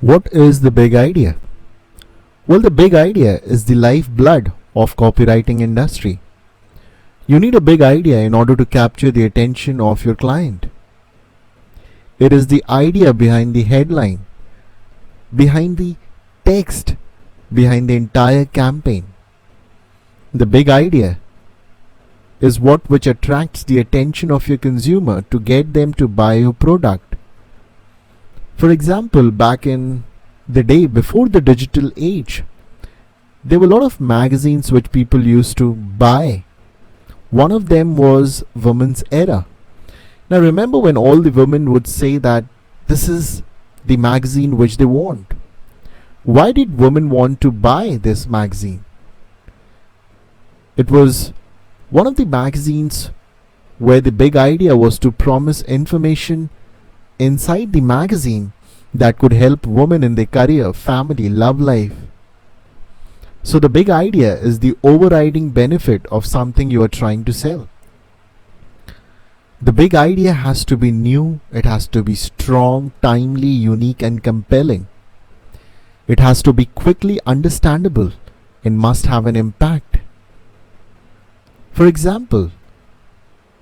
What is the big idea? Well, the big idea is the lifeblood of copywriting industry. You need a big idea in order to capture the attention of your client. It is the idea behind the headline, behind the text, behind the entire campaign. The big idea is what which attracts the attention of your consumer to get them to buy your product. For example, back in the day before the digital age, there were a lot of magazines which people used to buy. One of them was Women's Era. Now remember when all the women would say that this is the magazine which they want. Why did women want to buy this magazine? It was one of the magazines where the big idea was to promise information inside the magazine that could help women in their career, family, love life. So the big idea is the overriding benefit of something you are trying to sell. The big idea has to be new, it has to be strong, timely, unique and compelling. It has to be quickly understandable and must have an impact. For example,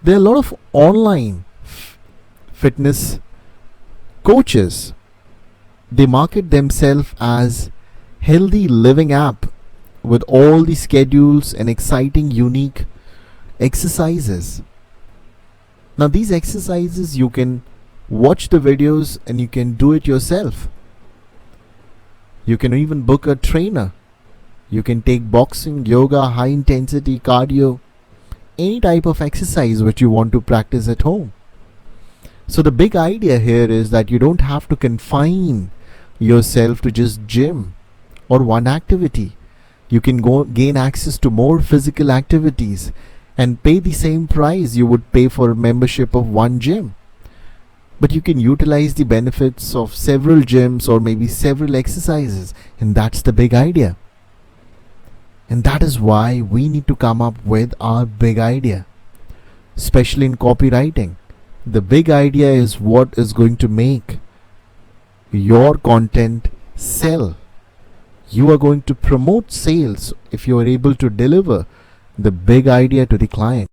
there are a lot of online fitness coaches. They market themselves as healthy living app with all the schedules and exciting unique exercises. Now these exercises you can watch the videos and you can do it yourself. You can even book a trainer. You can take boxing, yoga, high intensity cardio, any type of exercise which you want to practice at home. So the big idea here is that you don't have to confine yourself to just gym or one activity. You can go gain access to more physical activities and pay the same price you would pay for a membership of one gym. But you can utilize the benefits of several gyms or maybe several exercises, and that's the big idea. And that is why we need to come up with our big idea. Especially in copywriting, the big idea is what is going to make your content sell. You are going to promote sales if you are able to deliver the big idea to the client.